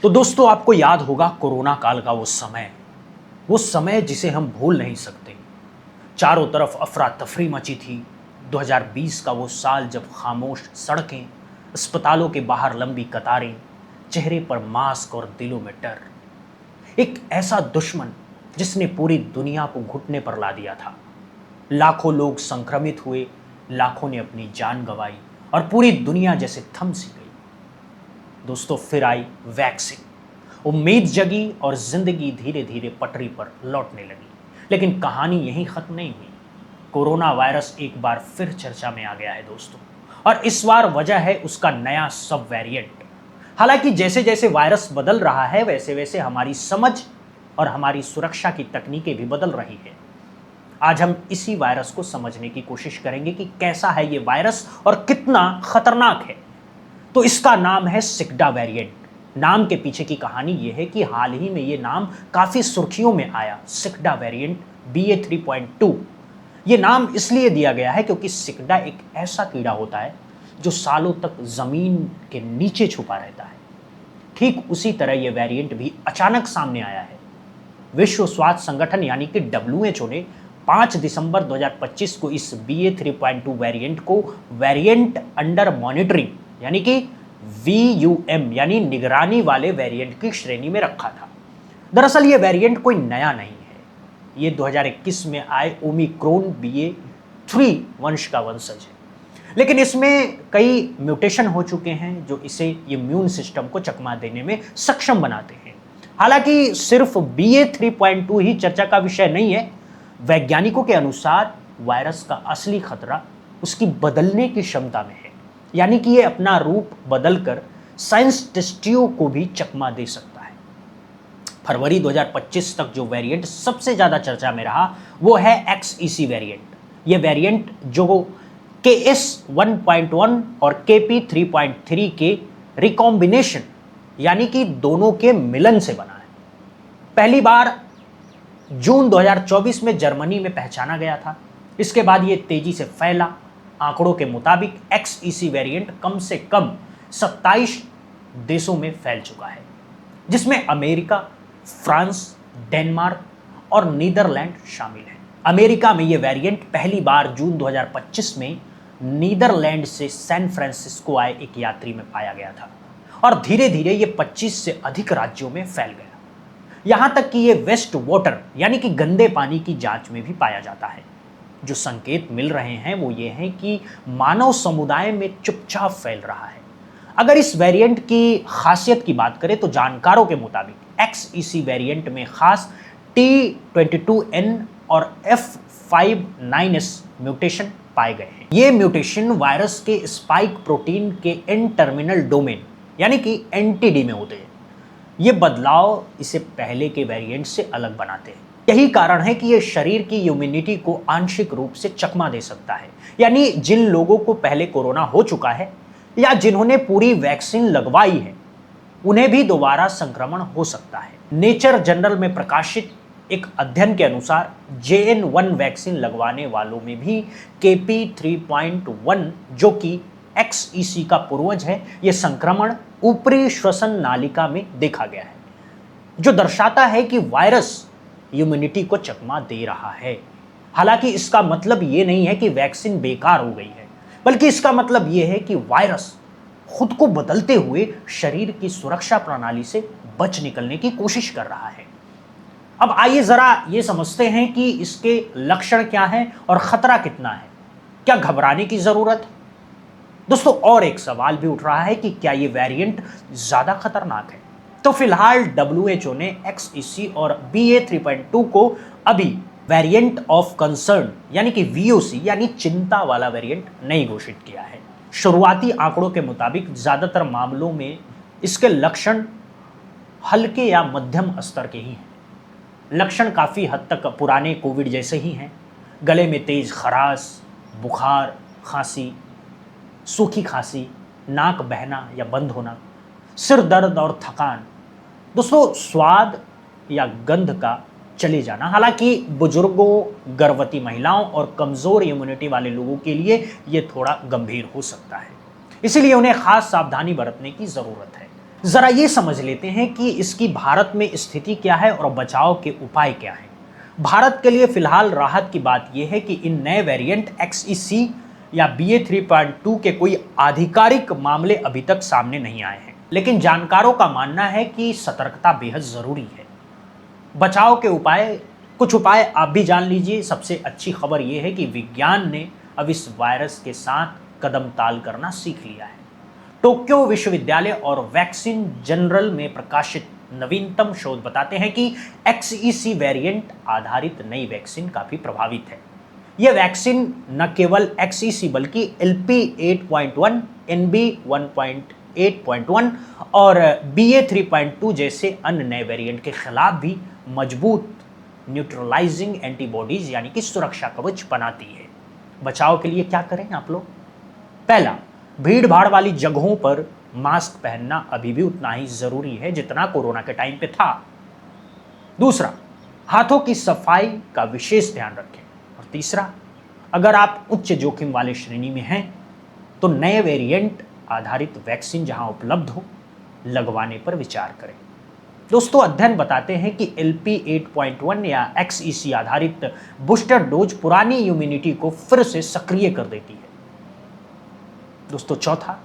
तो दोस्तों आपको याद होगा कोरोना काल का वो समय जिसे हम भूल नहीं सकते। चारों तरफ अफरा तफरी मची थी। 2020 का वो साल जब खामोश सड़कें, अस्पतालों के बाहर लंबी कतारें, चेहरे पर मास्क और दिलों में डर। एक ऐसा दुश्मन जिसने पूरी दुनिया को घुटने पर ला दिया था। लाखों लोग संक्रमित हुए, लाखों ने अपनी जान गंवाई और पूरी दुनिया जैसे थम सी गई। दोस्तों फिर आई वैक्सीन। उम्मीद जगी और जिंदगी धीरे धीरे पटरी पर लौटने लगी। लेकिन कहानी यहीं खत्म नहीं हुई। कोरोना वायरस एक बार फिर चर्चा में आ गया है दोस्तों, और इस बार वजह है उसका नया सब वेरिएंट। हालांकि जैसे जैसे वायरस बदल रहा है वैसे वैसे हमारी समझ और हमारी सुरक्षा की तकनीकें भी बदल रही है। आज हम इसी वायरस को समझने की कोशिश करेंगे कि कैसा है ये वायरस और कितना खतरनाक है। तो इसका नाम है सिक्डा वेरिएंट। नाम के पीछे की कहानी यह है कि हाल ही में ये नाम काफी सुर्खियों में आया, सिक्डा वेरिएंट BA.3.2। ये नाम इसलिए दिया गया है क्योंकि सिक्डा एक ऐसा कीड़ा होता है जो सालों तक जमीन के नीचे छुपा रहता है। ठीक उसी तरह यह वेरिएंट भी अचानक सामने आया है। विश्व स्वास्थ्य संगठन यानी कि WHO ने 5 दिसंबर 2025 को इस BA.3.2 वेरिएंट को वेरिएंट अंडर मॉनिटरिंग यानी कि VUM यानी निगरानी वाले वेरिएंट की श्रेणी में रखा था। दरअसल ये वेरिएंट कोई नया नहीं है। ये 2021 में आए ओमिक्रॉन BA.3 वंश का वंशज है, लेकिन इसमें कई म्यूटेशन हो चुके हैं जो इसे इम्यून सिस्टम को चकमा देने में सक्षम बनाते हैं। हालांकि सिर्फ BA.3.2 ही चर्चा का विषय नहीं है। वैज्ञानिकों के अनुसार वायरस का असली खतरा उसकी बदलने की क्षमता में है, यानी कि ये अपना रूप बदलकर साइंटिस्टों को भी चकमा दे सकता है। फरवरी 2025 तक जो वेरिएंट सबसे ज्यादा चर्चा में रहा वो है XEC वेरिएंट। ये वेरिएंट जो KS.1.1 और KP.3.3 के रिकॉम्बिनेशन यानी कि दोनों के मिलन से बना है। पहली बार जून 2024 में जर्मनी में पहचाना गया था। इसके बाद ये तेजी से फैला। आंकड़ों के मुताबिक XEC वेरिएंट कम से कम 27 देशों में फैल चुका है, जिसमें अमेरिका, फ्रांस, डेनमार्क और नीदरलैंड शामिल है। अमेरिका में यह वेरिएंट पहली बार जून 2025 में नीदरलैंड से सैन फ्रांसिस्को आए एक यात्री में पाया गया था और धीरे धीरे ये 25 से अधिक राज्यों में फैल गया। यहां तक कि ये वेस्ट वाटर यानी कि गंदे पानी की जांच में भी पाया जाता है। जो संकेत मिल रहे हैं वो ये हैं कि मानव समुदाय में चुपचाप फैल रहा है। अगर इस वेरिएंट की खासियत की बात करें तो जानकारों के मुताबिक XEC वेरिएंट में खास T22N और F59S म्यूटेशन पाए गए हैं। ये म्यूटेशन वायरस के स्पाइक प्रोटीन के एन टर्मिनल डोमेन यानी कि NTD में होते हैं। ये बदलाव इसे पहले के वेरिएंट से अलग बनाते हैं। यही कारण है कि ये शरीर की इम्यूनिटी को आंशिक रूप से चकमा दे सकता है, यानी जिन लोगों को पहले कोरोना हो चुका है या जिन्होंने पूरी वैक्सीन लगवाई है उन्हें भी दोबारा संक्रमण हो सकता है। नेचर जर्नल में प्रकाशित एक अध्ययन के अनुसार JN.1 वैक्सीन लगवाने वालों में भी KP.3.1 जो कि XEC का पूर्वज है, यह संक्रमण ऊपरी श्वसन नालिका में देखा गया है, जो दर्शाता है कि वायरस इम्यूनिटी को चकमा दे रहा है। हालांकि इसका मतलब ये नहीं है कि वैक्सीन बेकार हो गई है, बल्कि इसका मतलब ये है कि वायरस खुद को बदलते हुए शरीर की सुरक्षा प्रणाली से बच निकलने की कोशिश कर रहा है। अब आइए जरा ये समझते हैं कि इसके लक्षण क्या हैं और खतरा कितना है। क्या घबराने की जरूरत है? दोस्तों और एक सवाल भी उठ रहा है कि क्या ये वेरिएंट ज्यादा खतरनाक है? तो फिलहाल WHO ने XEC और BA.3.2 को अभी वेरिएंट ऑफ कंसर्न यानी कि VOC यानी चिंता वाला वेरिएंट नहीं घोषित किया है। शुरुआती आंकड़ों के मुताबिक ज्यादातर मामलों में इसके लक्षण हल्के या मध्यम स्तर के ही हैं। लक्षण काफी हद तक पुराने कोविड जैसे ही हैं। गले में तेज खराश, बुखार, खांसी, सूखी खांसी, नाक बहना या बंद होना, सिर दर्द और थकान। दोस्तों स्वाद या गंध का चले जाना। हालांकि बुजुर्गों, गर्भवती महिलाओं और कमजोर इम्यूनिटी वाले लोगों के लिए ये थोड़ा गंभीर हो सकता है, इसीलिए उन्हें खास सावधानी बरतने की जरूरत है। जरा ये समझ लेते हैं कि इसकी भारत में स्थिति क्या है और बचाव के उपाय क्या हैं। भारत के लिए फिलहाल राहत की बात यह है कि इन नए वेरिएंट XEC या BA.3.2 के कोई आधिकारिक मामले अभी तक सामने नहीं आए हैं, लेकिन जानकारों का मानना है कि सतर्कता बेहद जरूरी है। बचाव के उपाय, कुछ उपाय आप भी जान लीजिए। सबसे अच्छी खबर यह है कि विज्ञान ने अब इस वायरस के साथ कदम ताल करना सीख लिया है। टोक्यो विश्वविद्यालय और वैक्सीन जर्नल में प्रकाशित नवीनतम शोध बताते हैं कि XEC वेरिएंट आधारित नई वैक्सीन काफी प्रभावित है। यह वैक्सीन न केवल XEC बल्कि LP8.1, NB1.8.1 और BA.3.2 जैसे अन्य नए वेरिएंट के खिलाफ भी मजबूत न्यूट्रलाइजिंग एंटीबॉडीज यानी कि सुरक्षा कवच बनाती है। बचाव के लिए क्या करें आप लोग? पहला, भीड़ भाड़ वाली जगहों पर मास्क पहनना अभी भी उतना ही जरूरी है जितना कोरोना के टाइम पे था। दूसरा, हाथों की सफाई का विशेष ध्यान रखें। और तीसरा, अगर आप उच्च जोखिम वाले श्रेणी में हैं तो नए वेरिएंट आधारित वैक्सीन जहां उपलब्ध हो लगवाने पर विचार करें। दोस्तों, अध्ययन बताते हैं कि LP8.1 या XEC आधारित बूस्टर डोज पुरानी इम्यूनिटी को फिर से सक्रिय कर देती है। दोस्तों, चौथा,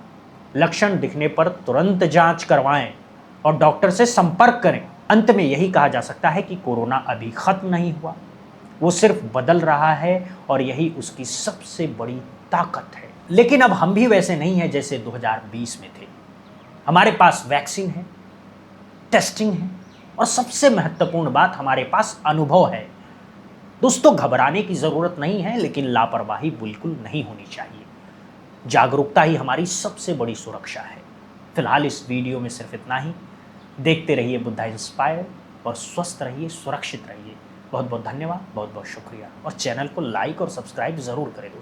लक्षण दिखने पर तुरंत जांच करवाएं और डॉक्टर से संपर्क करें। अंत में यही कहा जा सकता है कि कोरोना अभी खत्म नहीं हुआ, वो सिर्फ बदल रहा है और यही उसकी सबसे बड़ी ताकत है। लेकिन अब हम भी वैसे नहीं हैं जैसे 2020 में थे। हमारे पास वैक्सीन है, टेस्टिंग है और सबसे महत्वपूर्ण बात, हमारे पास अनुभव है। दोस्तों, घबराने की जरूरत नहीं है, लेकिन लापरवाही बिल्कुल नहीं होनी चाहिए। जागरूकता ही हमारी सबसे बड़ी सुरक्षा है। फिलहाल इस वीडियो में सिर्फ इतना ही। देखते रहिए बुद्धा इंस्पायर और स्वस्थ रहिए, सुरक्षित रहिए। बहुत बहुत धन्यवाद, बहुत बहुत शुक्रिया और चैनल को लाइक और सब्सक्राइब जरूर करें दोस्तों।